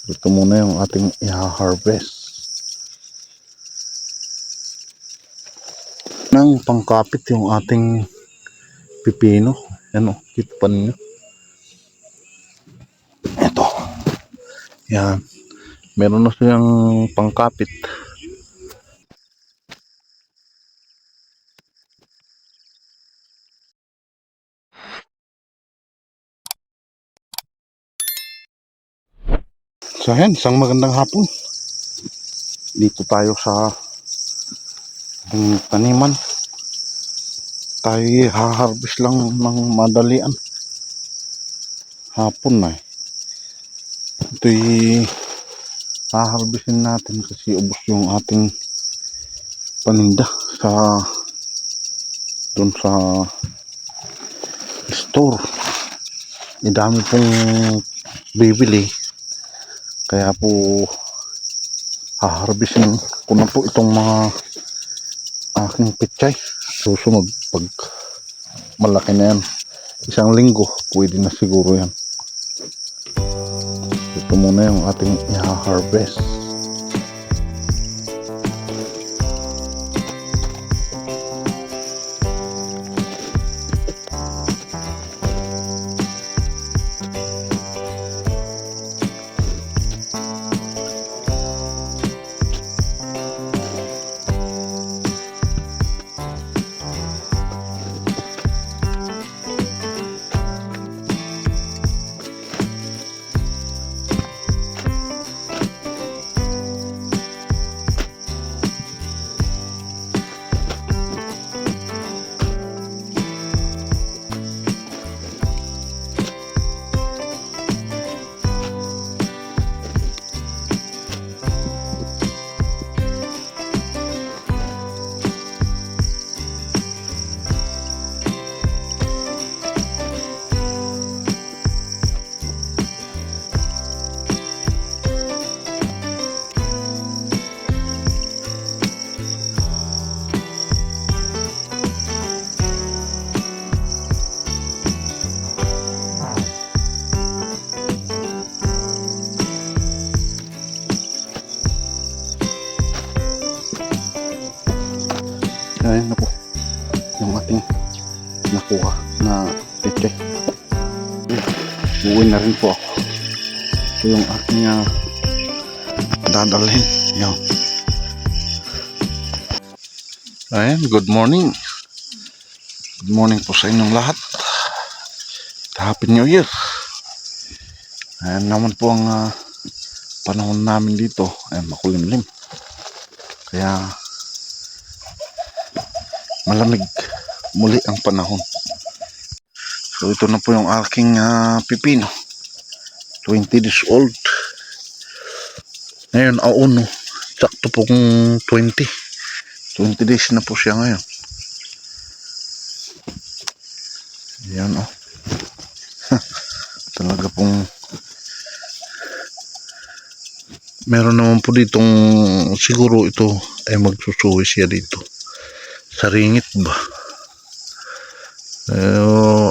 Ito muna yung ating i-harvest nang pangkapit yung ating pipino. Yan o, kita pa ninyo. Ito. Yan. Meron na siyang pangkapit. So yan, isang magandang hapon. Dito tayo sa taniman. Tayo haharvest lang ng madalian. Hapon na eh. Ito'y haharvestin natin kasi ubos yung ating paninda sa doon sa store. Dami pong bibili. Kaya po haharvestin ko na po itong mga aking pechay. Susunod pag malaki na yan, isang linggo pwede na siguro yan. Ito muna yung ating i-harvest. Ayan na po yung ating nakuha na peche. Uwi na rin po ako. Ito yung aking dadalhin. Yan. Ayan, good morning. Good morning po sa inyong lahat. Happy New Year. Ayan naman po ang panahon namin dito. Ayan, makulimlim. Kaya malamig muli ang panahon. So ito na po yung aking pipino. 20 days old. Ngayon auno. Sakto po kung 20 days na po siya ngayon. Ayan o. Talaga pong meron naman po ditong siguro ito ay magsusuwi siya dito sa ringit ba.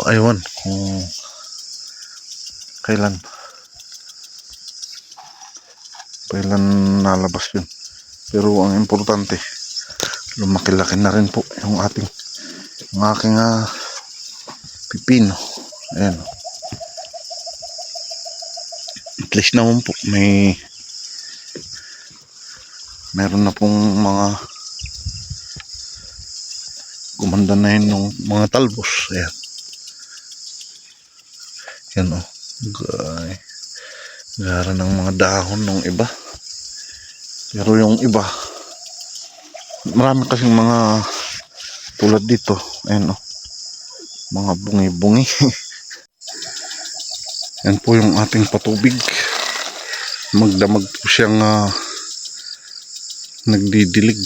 Aywan kung kailan nalabas yun. Pero ang importante, lumaki-laki na rin po yung aking pipino. Ayan. At least naman po meron na pong mga gumanda na yun ng mga talbos. Ayan. Yan o. Gara ng mga dahon ng iba. Pero yung iba, marami kasing mga tulad dito. Ayan o. Mga bungi-bungi. Yan po yung ating patubig. Magdamag po siyang nagdidilig.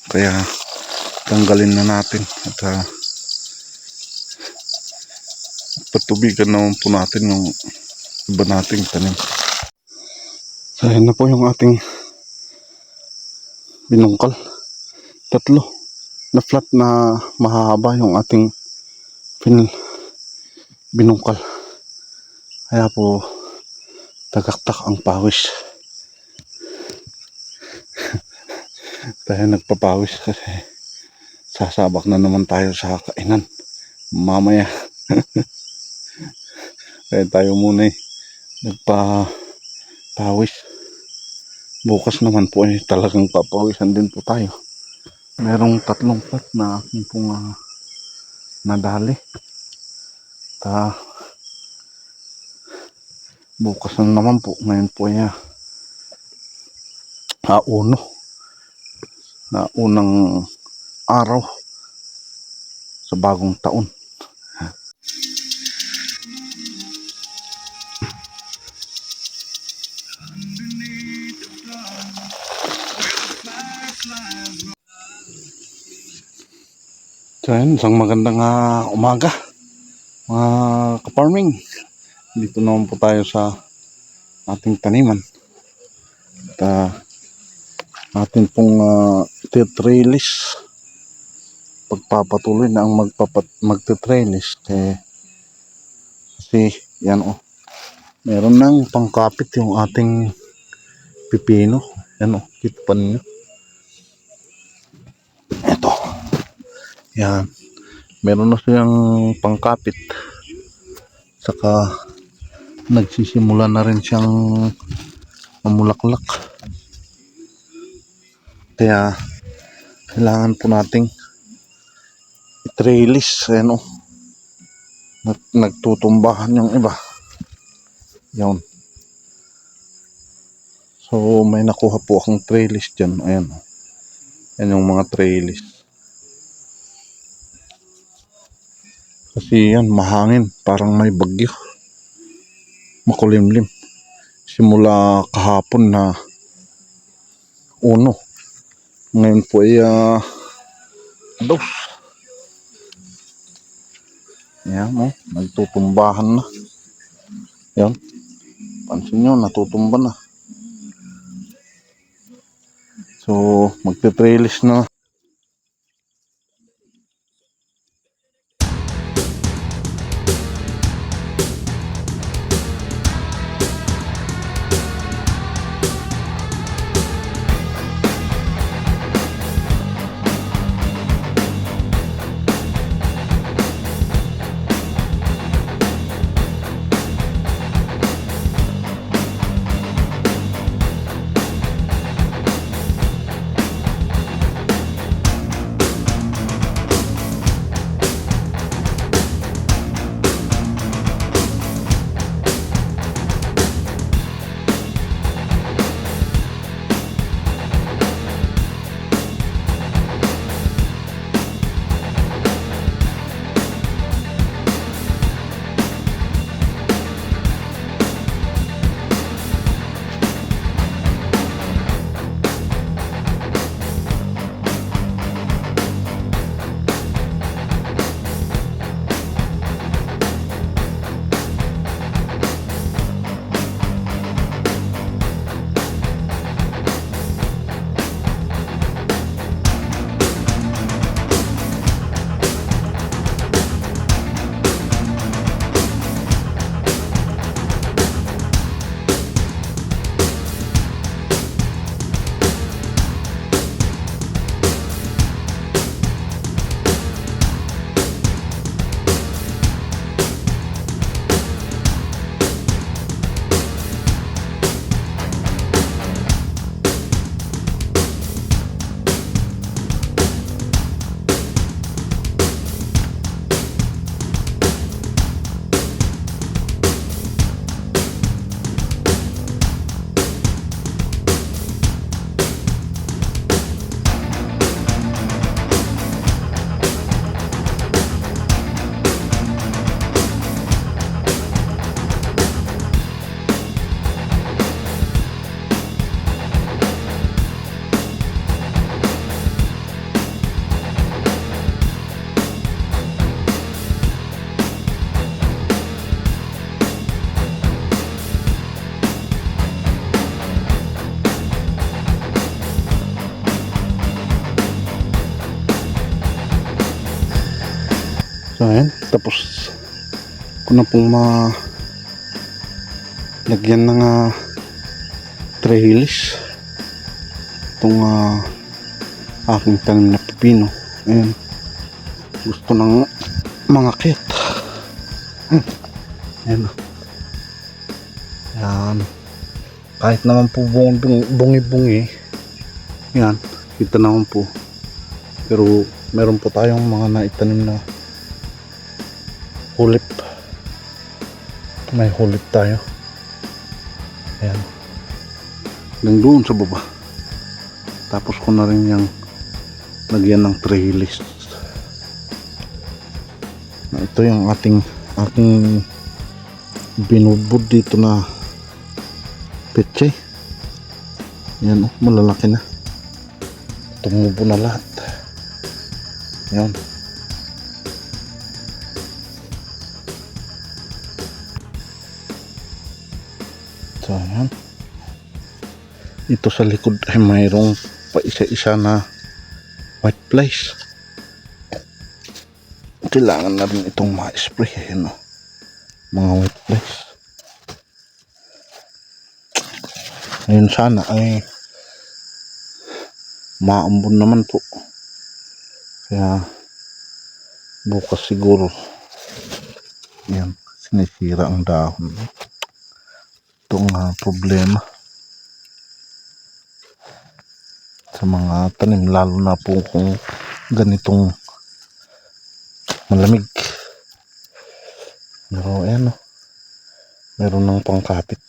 Kaya tanggalin na natin at patubigan naman po natin yung iba nating tanim. So ayan na po yung ating binungkal. 3 na flat na mahahaba yung ating binungkal. Kaya po Tagaktak ang pawis. Tayo nagpapawis kasi sasabak na naman tayo sa kainan mamaya. Kaya tayo muna nagpapawis. Bukas naman po talagang papawisan din po tayo. Merong 3 pot na aking pong nadali. Bukas na naman po. Ngayon po unang araw sa bagong taon. So yan, isang magandang umaga mga ka-farming. Dito naman po tayo sa ating taniman. At atin pong titrailis. Pagpapatuloy na ang magtitrailis. Kasi yan meron nang pangkapit yung ating pipino. Yan kita pa ninyo. Ito. Yan. Meron na siyang pangkapit. Saka nagsisimula na rin siyang mamulaklak. Kaya kailangan po nating i-trailis. Ayan nagtutumbahan yung iba. Yan. So may nakuha po akong trailis dyan. Ayan. Yan yung mga trailis. Kasi yan mahangin. Parang may bagyo. Makulimlim. Simula kahapon na 1. Ngayon po 2. Yan nagtutumbahan na. Yan. Pansin nyo, natutumba na. So, magte-trailis na. So ayan, tapos ko na pong lagyan ng trellis itong aking tanim na pipino. Ayan, gusto ng mga kit. Ayan. Ayan, kahit naman po bungi-bungi, yan, kita naman po, pero meron po tayong mga naitanim na hulip. May hulip tayo. Ayan, hanggang doon sa baba. Tapos ko na rin yung lagyan ng trellis. Ito yung aking binubod dito na petchay. Yan, malalaki na, tumubo na lahat. Yan. So yan, ito sa likod ay mayroong pa isa-isa na white flies. Kailangan na rin itong ma-spray. Ayan, mga white flies. Ayun, sana ay maambon naman po, kaya bukas siguro. Yan, sinisira ang dahon. Itong problema sa mga tanim, lalo na po kung ganitong malamig. Pero ayan, meron ng pangkapit,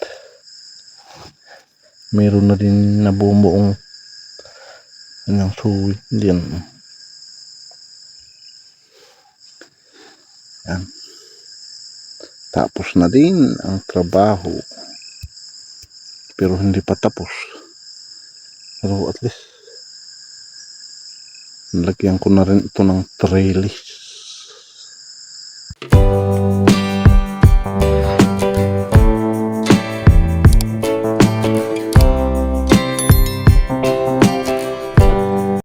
meron na din na bumuong ng suwi diyan. Yan, tapos na din ang trabaho, pero hindi pa tapos. Pero at least nalagyan ko na rin ito ng trellis.